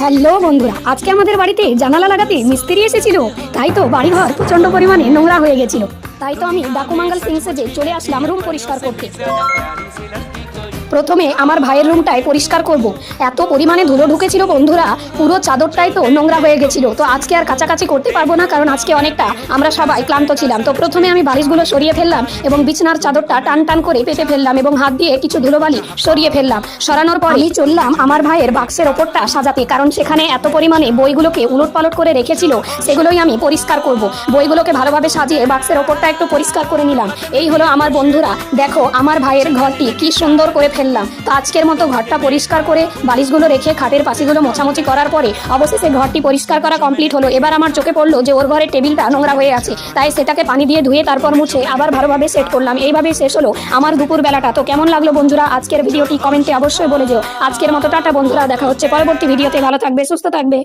Hello বন্ধুরা, আজকে আমাদের বাড়িতে জানালা লাগাতে মিস্ত্রি এসেছিল। তাই তো বাড়িঘর প্রচন্ড পরিমাণে নোংরা হয়ে গেছিল। তাই তো আমি ডাকুমাঙ্গাল সিং সেজে চলে আসলাম রুম পরিষ্কার করতে। প্রথমে আমার ভাইয়ের রুমটাই পরিষ্কার করব। এত পরিমাণে ধুলো ঢুকেছিল বন্ধুরা, পুরো চাদরটাই তো নোংরা হয়ে গেছিল। তো আজকে আর কাছাকাছি করতে পারবো না, কারণ আজকে অনেকটা আমরা সবাই ক্লান্ত ছিলাম। তো প্রথমে আমি বালিশগুলো সরিয়ে ফেললাম এবং বিছানার চাদরটা টান টান করে পেতে ফেললাম এবং হাত দিয়ে কিছু ধুলোবালি সরিয়ে ফেললাম। সরানোর পর আমি চললাম আমার ভাইয়ের বাক্সের ওপরটা সাজাতে, কারণ সেখানে এত পরিমাণে বইগুলোকে উলট পালট করে রেখেছিল, সেগুলোই আমি পরিষ্কার করব। বইগুলোকে ভালোভাবে সাজিয়ে বাক্সের ওপরটা একটু পরিষ্কার করে নিলাম। এই হলো আমার বন্ধুরা, দেখো আমার ভাইয়ের ঘরটি কি সুন্দর করে ফেললাম। তো আজকের মতো ঘরটা পরিষ্কার করে বালিশগুলো রেখে খাটের পাশিগুলো মোছামুছি করার পরে অবশেষে ঘরটি পরিষ্কার করা কমপ্লিট হলো। এবার আমার চোখে পড়লো যে ওর ঘরের টেবিলটা নোংরা হয়ে আছে, তাই সেটাকে পানি দিয়ে ধুয়ে তারপর মুছে আবার ভালোভাবে সেট করলাম। এইভাবেই শেষ হলো আমার দুপুর বেলাটা। তো কেমন লাগলো বন্ধুরা আজকের ভিডিওটি কমেন্টে অবশ্যই বলে যেও। আজকের মতো টাটা বন্ধুরা, দেখা হচ্ছে পরবর্তী ভিডিওতে। ভালো থাকবে, সুস্থ থাকবে।